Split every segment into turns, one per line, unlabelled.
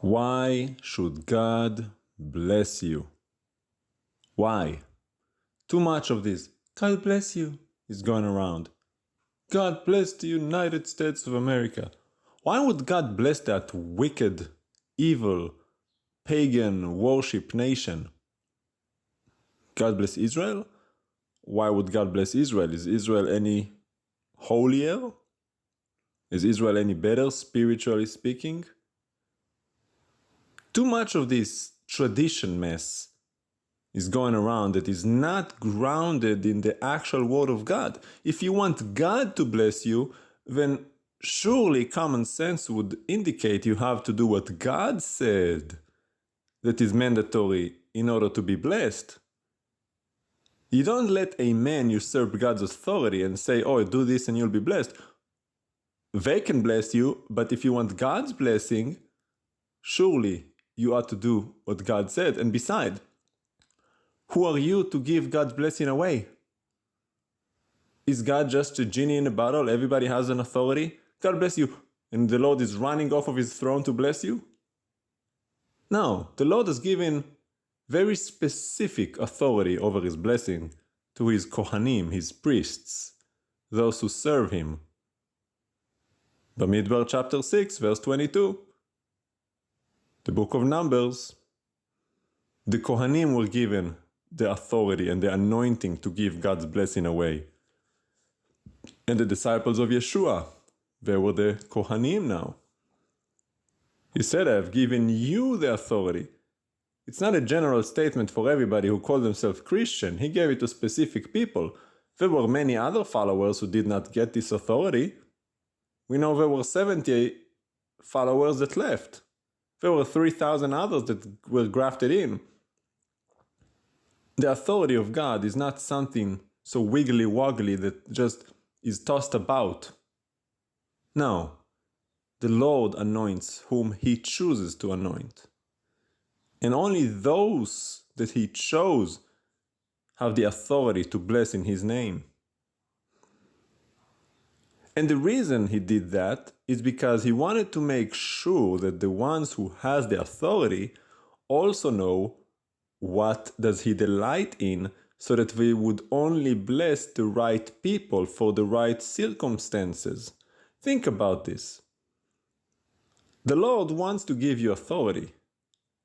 Why should God bless you? Why? Too much of this God bless you is going around. God bless the United States of America. Why would God bless that wicked, evil, pagan worship nation? God bless Israel? Why would God bless Israel? Is Israel any holier? Is Israel any better, spiritually speaking? Too much of this tradition mess is going around that is not grounded in the actual word of God. If you want God to bless you, then surely common sense would indicate you have to do what God said that is mandatory in order to be blessed. You don't let a man usurp God's authority and say, oh, do this and you'll be blessed. They can bless you, but if you want God's blessing, surely you ought to do what God said. And besides, who are you to give God's blessing away? Is God just a genie in a bottle? Everybody has an authority? God bless you. And the Lord is running off of his throne to bless you? No, the Lord has given very specific authority over his blessing to his Kohanim, his priests, those who serve him. Bamidbar chapter 6, verse 22. The book of Numbers. The Kohanim were given the authority and the anointing to give God's blessing away. And the disciples of Yeshua, they were the Kohanim now. He said, I have given you the authority. It's not a general statement for everybody who called themselves Christian. He gave it to specific people. There were many other followers who did not get this authority. We know there were 70 followers that left. There were 3,000 others that were grafted in. The authority of God is not something so wiggly-woggly that just is tossed about. No, the Lord anoints whom he chooses to anoint. And only those that he chose have the authority to bless in his name. And the reason he did that is because he wanted to make sure that the ones who has the authority also know what does he delight in, so that we would only bless the right people for the right circumstances. Think about this. The Lord wants to give you authority.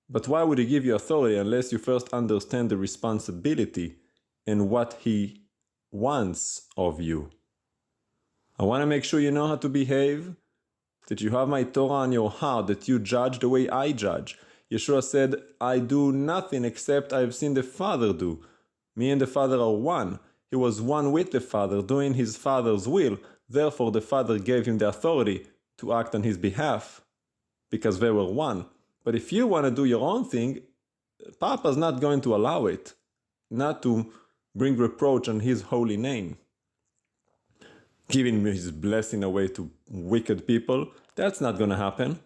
But why would he give you authority unless you first understand the responsibility and what he wants of you? I want to make sure you know how to behave, that you have my Torah on your heart, that you judge the way I judge. Yeshua said, I do nothing except I have seen the Father do. Me and the Father are one. He was one with the Father, doing his Father's will. Therefore, the Father gave him the authority to act on his behalf, because they were one. But if you want to do your own thing, Papa's not going to allow it, not to bring reproach on his holy name. Giving his blessing away to wicked people, that's not going to happen.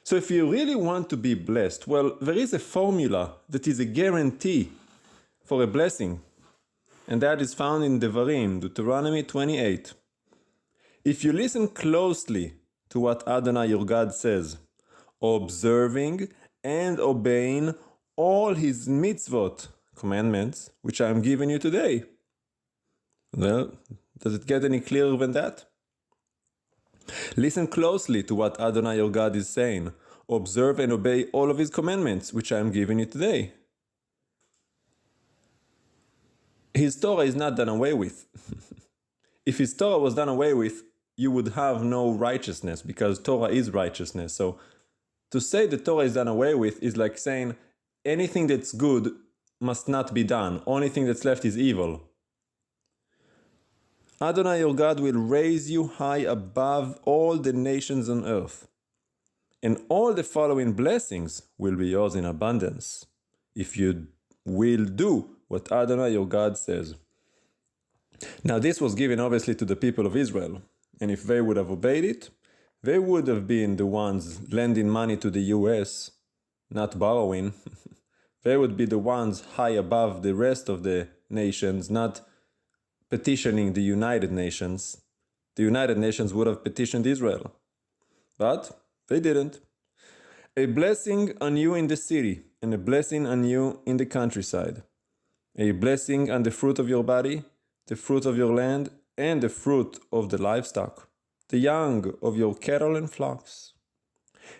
So if you really want to be blessed, well, there is a formula that is a guarantee for a blessing. And that is found in Devarim, Deuteronomy 28. If you listen closely to what Adonai your God says, observing and obeying all his mitzvot, commandments, which I am giving you today. Well, does it get any clearer than that? Listen closely to what Adonai your God is saying. Observe and obey all of his commandments, which I am giving you today. His Torah is not done away with. If his Torah was done away with, you would have no righteousness, because Torah is righteousness. So to say the Torah is done away with is like saying anything that's good must not be done. Only thing that's left is evil. Adonai your God will raise you high above all the nations on earth, and all the following blessings will be yours in abundance, if you will do what Adonai your God says. Now this was given obviously to the people of Israel, and if they would have obeyed it, they would have been the ones lending money to the US, not borrowing. They would be the ones high above the rest of the nations, not petitioning the United Nations. The United Nations would have petitioned Israel. But they didn't. A blessing on you in the city, and a blessing on you in the countryside. A blessing on the fruit of your body, the fruit of your land, and the fruit of the livestock, the young of your cattle and flocks.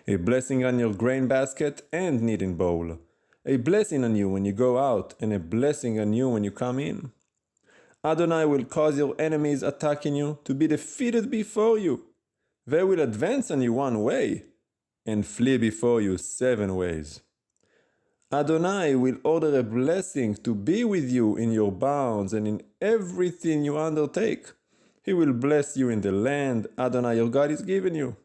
A blessing on your grain basket and kneading bowl. A blessing on you when you go out, and a blessing on you when you come in. Adonai will cause your enemies attacking you to be defeated before you. They will advance on you one way, and flee before you 7 ways. Adonai will order a blessing to be with you in your bounds and in everything you undertake. He will bless you in the land Adonai your God is giving you.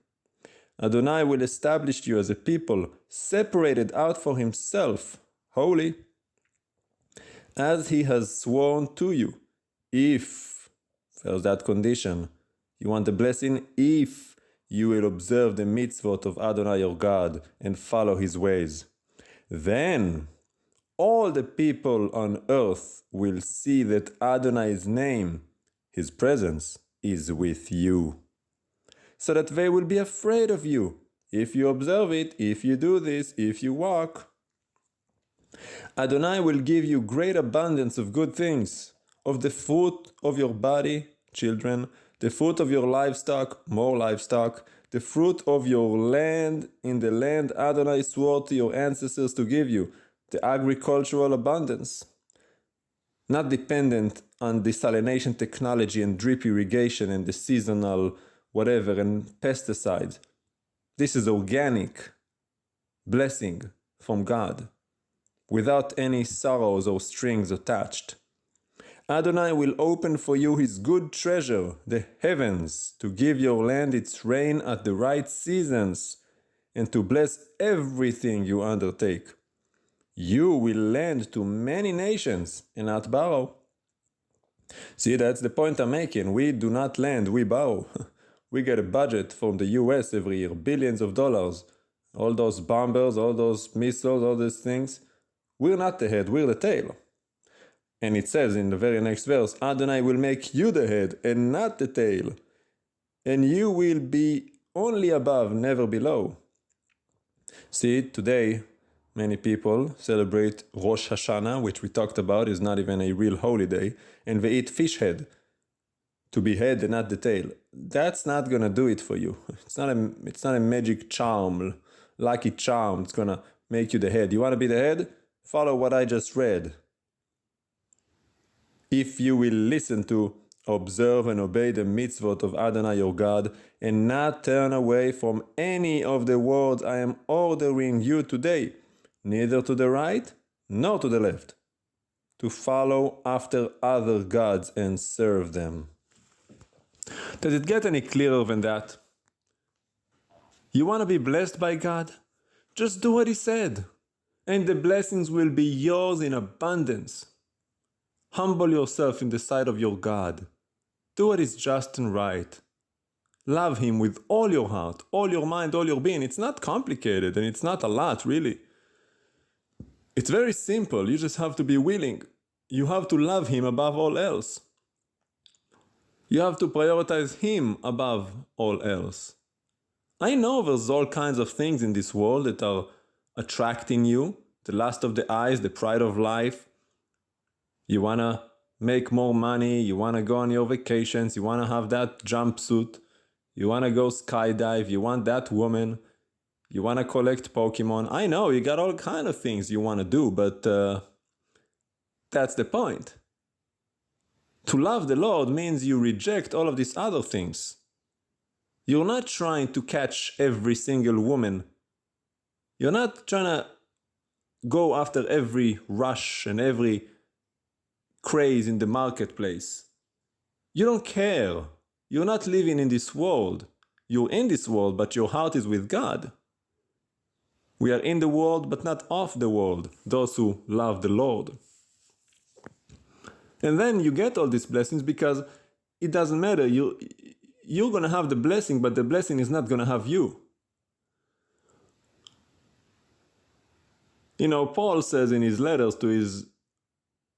Adonai will establish you as a people separated out for himself, holy, as he has sworn to you. If, there's that condition, you want the blessing, if you will observe the mitzvot of Adonai your God and follow his ways. Then all the people on earth will see that Adonai's name, his presence, is with you, so that they will be afraid of you if you observe it, if you do this, if you walk. Adonai will give you great abundance of good things, of the fruit of your body, children, the fruit of your livestock, more livestock, the fruit of your land in the land Adonai swore to your ancestors to give you, the agricultural abundance. Not dependent on desalination technology and drip irrigation and the seasonal whatever and pesticides. This is organic blessing from God, without any sorrows or strings attached. Adonai will open for you his good treasure, the heavens, to give your land its rain at the right seasons, and to bless everything you undertake. You will lend to many nations and not borrow. See, that's the point I'm making. We do not lend, we borrow. We get a budget from the US every year, billions of dollars. All those bombers, all those missiles, all these things. We're not the head, we're the tail. And it says in the very next verse, Adonai will make you the head and not the tail. And you will be only above, never below. See, today, many people celebrate Rosh Hashanah, which we talked about is not even a real holiday, and they eat fish head, to be head and not the tail. That's not gonna do it for you. It's not a magic charm, lucky charm. It's gonna make you the head. You wanna be the head? Follow what I just read. If you will listen to, observe and obey the mitzvot of Adonai your God, and not turn away from any of the words I am ordering you today, neither to the right nor to the left, to follow after other gods and serve them. Does it get any clearer than that? You want to be blessed by God? Just do what he said, and the blessings will be yours in abundance. Humble yourself in the sight of your God. Do what is just and right. Love him with all your heart, all your mind, all your being. It's not complicated, and it's not a lot, really. It's very simple. You just have to be willing. You have to love him above all else. You have to prioritize him above all else. I know there's all kinds of things in this world that are attracting you. The lust of the eyes, the pride of life. You want to make more money, you want to go on your vacations, you want to have that jumpsuit, you want to go skydive, you want that woman, you want to collect Pokemon. I know, you got all kind of things you want to do, but that's the point. To love the Lord means you reject all of these other things. You're not trying to catch every single woman. You're not trying to go after every rush and every craze in the marketplace. You don't care. You're not living in this world. You're in this world, but your heart is with God. We are in the world, but not of the world, those who love the Lord. And then you get all these blessings because it doesn't matter. You're going to have the blessing, but the blessing is not going to have you. You know, Paul says in his letters to his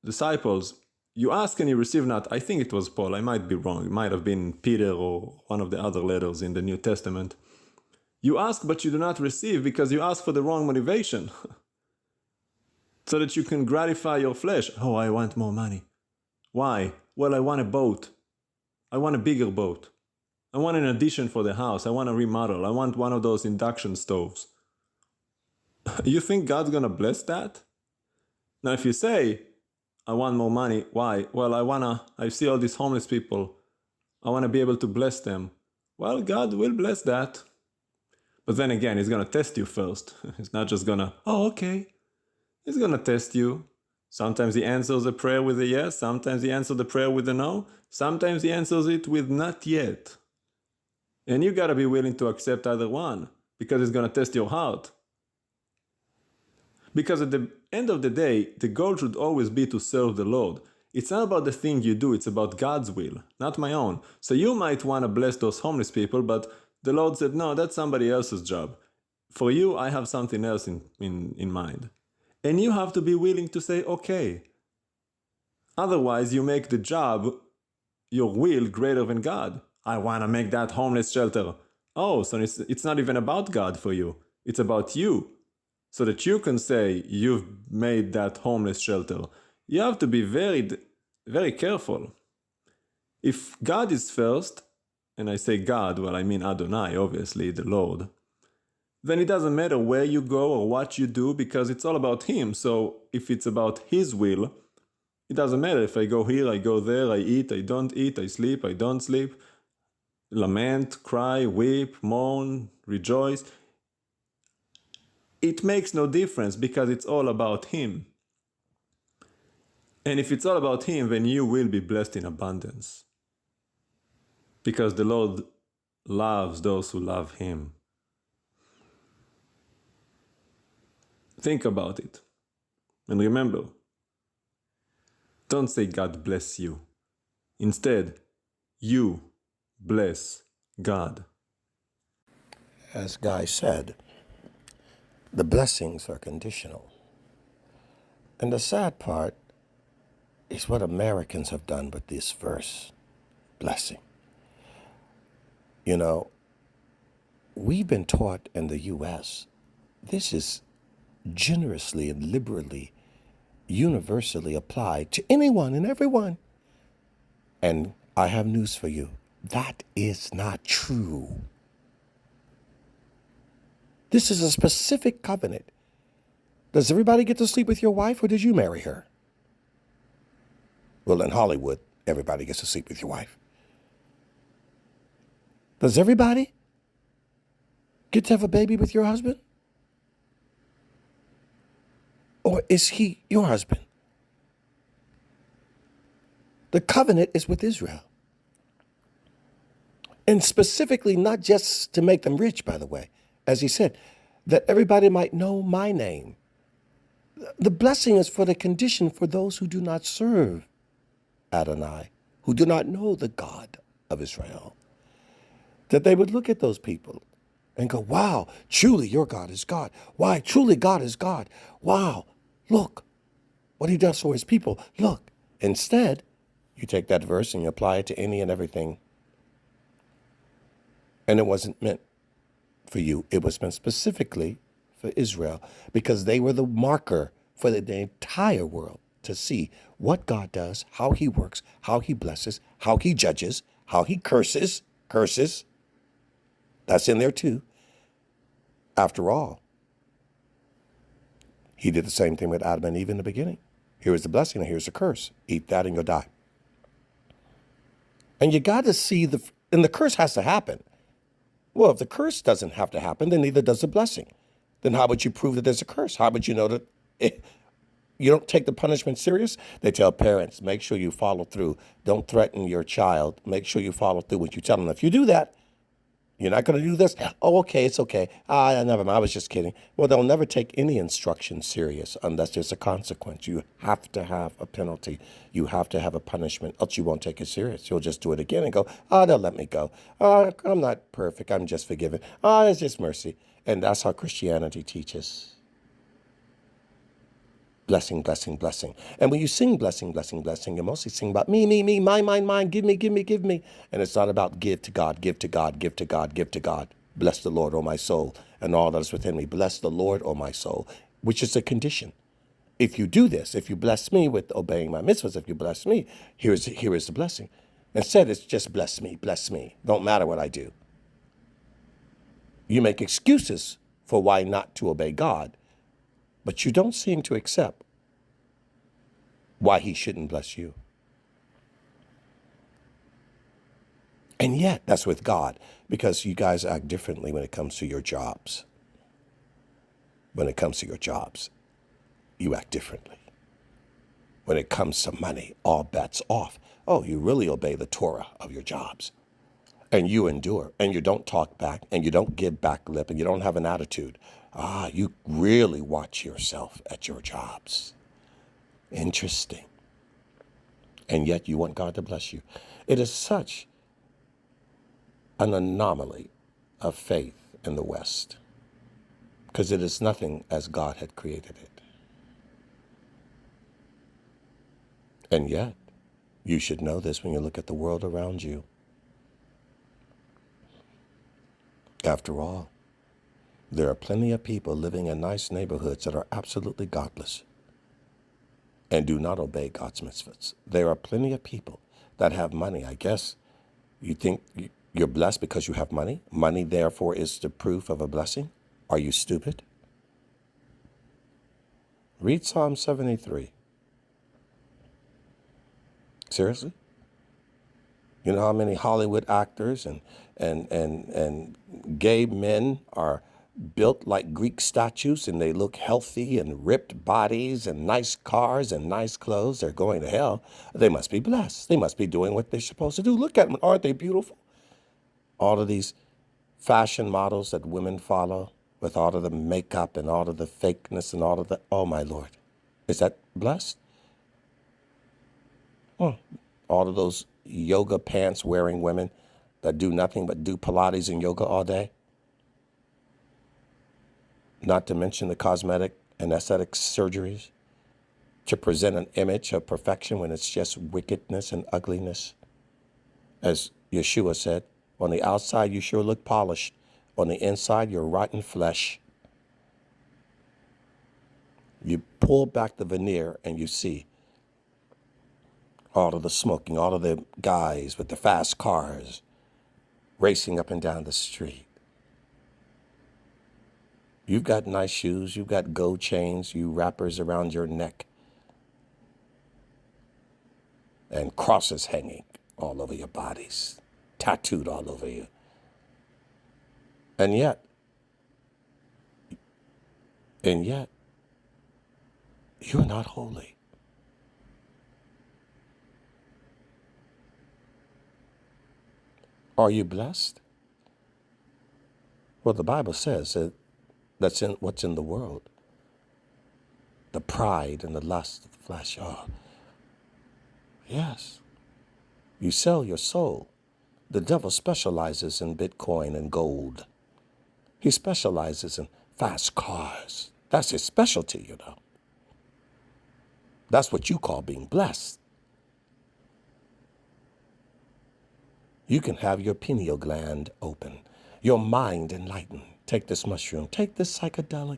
disciples, you ask and you receive not. I think it was Paul. I might be wrong. It might have been Peter or one of the other letters in the New Testament. You ask, but you do not receive because you ask for the wrong motivation. So that you can gratify your flesh. Oh, I want more money. Why? Well, I want a boat. I want a bigger boat. I want an addition for the house. I want a remodel. I want one of those induction stoves. You think God's gonna bless that? Now, if you say, I want more money, why? Well, I see all these homeless people. I want to be able to bless them. Well, God will bless that. But then again, He's gonna test you first. He's not just gonna, oh, okay. He's gonna test you. Sometimes He answers a prayer with a yes. Sometimes He answers the prayer with a no. Sometimes He answers it with not yet. And you gotta be willing to accept either one because He's gonna test your heart. Because at the end of the day, the goal should always be to serve the Lord. It's not about the thing you do, it's about God's will, not my own. So you might want to bless those homeless people, but the Lord said, no, that's somebody else's job. For you, I have something else in mind. And you have to be willing to say, okay. Otherwise, you make the job, your will, greater than God. I want to make that homeless shelter. Oh, so it's not even about God for you. It's about you. So that you can say you've made that homeless shelter. You have to be very, very careful. If God is first, and I say God, well, I mean Adonai, obviously, the Lord, then it doesn't matter where you go or what you do because it's all about Him. So if it's about His will, it doesn't matter if I go here, I go there, I eat, I don't eat, I sleep, I don't sleep, lament, cry, weep, mourn, rejoice. It makes no difference because it's all about Him. And if it's all about Him, then you will be blessed in abundance. Because the Lord loves those who love Him. Think about it. And remember, don't say God bless you. Instead, you bless God.
As Guy said, the blessings are conditional. And the sad part is what Americans have done with this verse, blessing. You know, we've been taught in the U.S., this is generously and liberally, universally applied to anyone and everyone. And I have news for you. That is not true. This is a specific covenant. Does everybody get to sleep with your wife, or did you marry her? Well, in Hollywood, everybody gets to sleep with your wife. Does everybody get to have a baby with your husband? Or is he your husband? The covenant is with Israel. And specifically, not just to make them rich, by the way, as he said, that everybody might know my name. The blessing is for the condition for those who do not serve Adonai, who do not know the God of Israel. That they would look at those people and go, wow, truly your God is God. Why, truly God is God. Wow, look what He does for His people. Look, instead, you take that verse and you apply it to any and everything. And it wasn't meant for you. It was meant specifically for Israel because they were the marker for the entire world to see what God does, how He works, how He blesses, how He judges, how He curses. That's in there too. After all, He did the same thing with Adam and Eve in the beginning. Here is the blessing and here's the curse. Eat that and you'll die. And you got to see and the curse has to happen. Well, if the curse doesn't have to happen, then neither does the blessing. Then how would you prove that there's a curse? How would you know that you don't take the punishment serious? They tell parents, make sure you follow through. Don't threaten your child. Make sure you follow through what you tell them. If you do that, you're not going to do this? Oh, okay, it's okay. Never mind, I was just kidding. Well, they'll never take any instruction serious unless there's a consequence. You have to have a penalty. You have to have a punishment, else you won't take it serious. You'll just do it again and go, they'll let me go. I'm not perfect. I'm just forgiven. It's just mercy. And that's how Christianity teaches. Blessing, blessing, blessing. And when you sing blessing, blessing, blessing, you mostly sing about mine, give me. And it's not about give to God, give to God, give to God, give to God. Bless the Lord, O my soul, and all that is within me. Bless the Lord, O my soul, which is a condition. If you do this, if you bless me with obeying my mitzvahs, if you bless me, here is the blessing. Instead, it's just bless me, bless me. Don't matter what I do. You make excuses for why not to obey God, but you don't seem to accept why he shouldn't bless you. And yet, that's with God, because you guys act differently when it comes to your jobs. When it comes to your jobs, you act differently. When it comes to money, all bets off. Oh, you really obey the Torah of your jobs. And you endure, and you don't talk back, and you don't give back lip, and you don't have an attitude. You really watch yourself at your jobs. Interesting. And yet you want God to bless you. It is such an anomaly of faith in the West, because it is nothing as God had created it. And yet, you should know this when you look at the world around you. After all, there are plenty of people living in nice neighborhoods that are absolutely godless and do not obey God's mitzvahs. There are plenty of people that have money. I guess you think you're blessed because you have money. Money, therefore, is the proof of a blessing. Are you stupid? Read Psalm 73. Seriously? You know how many Hollywood actors and gay men are built like Greek statues, and they look healthy and ripped bodies and nice cars and nice clothes? They're going to hell. They must be blessed. They must be doing what they're supposed to do. Look at them. Aren't they beautiful? All of these fashion models that women follow with all of the makeup and all of the fakeness and all of the, oh my Lord, is that blessed? All of those yoga pants wearing women that do nothing but do Pilates and yoga all day. Not to mention the cosmetic and aesthetic surgeries to present an image of perfection when it's just wickedness and ugliness. As Yeshua said, on the outside you sure look polished. On the inside you're rotten flesh. You pull back the veneer and you see all of the smoking, all of the guys with the fast cars racing up and down the street. You've got nice shoes, you've got gold chains, you wrappers around your neck, and crosses hanging all over your bodies, tattooed all over you. And yet, you're not holy. Are you blessed? Well, the Bible says that that's in what's in the world. The pride and the lust of the flesh. Oh, yes. You sell your soul. The devil specializes in Bitcoin and gold. He specializes in fast cars. That's his specialty, you know. That's what you call being blessed. You can have your pineal gland open, your mind enlightened. Take this mushroom, take this psychedelic,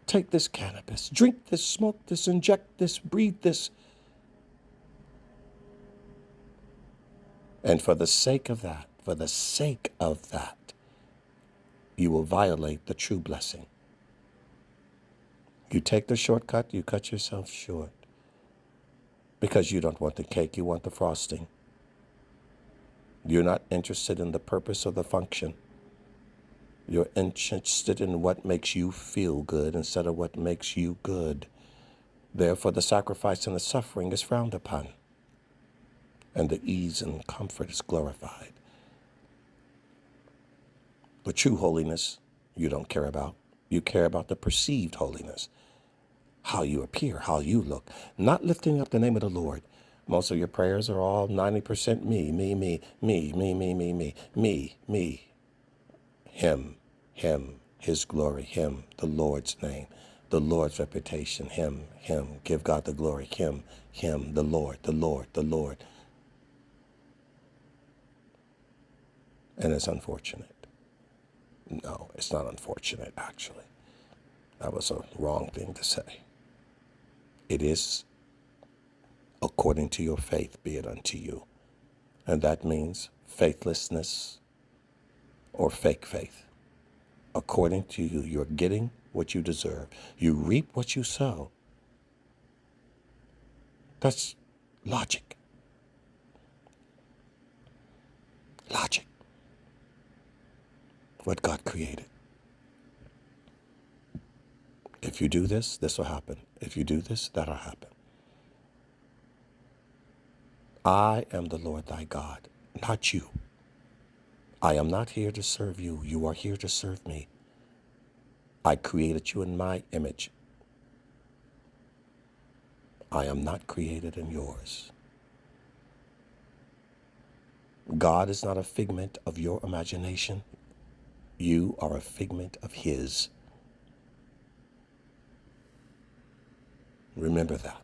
take this cannabis, drink this, smoke this, inject this, breathe this. And for the sake of that, you will violate the true blessing. You take the shortcut, you cut yourself short. Because you don't want the cake, you want the frosting. You're not interested in the purpose or the function. You're interested in what makes you feel good instead of what makes you good. Therefore, the sacrifice and the suffering is frowned upon, and the ease and comfort is glorified. The true holiness you don't care about. You care about the perceived holiness, how you appear, how you look, not lifting up the name of the Lord. Most of your prayers are all 90% me, him, his glory, him, the Lord's name, the Lord's reputation, him, give God the glory, him, the Lord. And it's unfortunate. No, it's not unfortunate, actually. That was a wrong thing to say. It is according to your faith, be it unto you. And that means faithlessness or fake faith. According to you, you're getting what you deserve. You reap what you sow. That's logic. Logic. What God created. If you do this, this will happen. If you do this, that'll happen. I am the Lord thy God, not you. I am not here to serve you. You are here to serve me. I created you in my image. I am not created in yours. God is not a figment of your imagination. You are a figment of his. Remember that.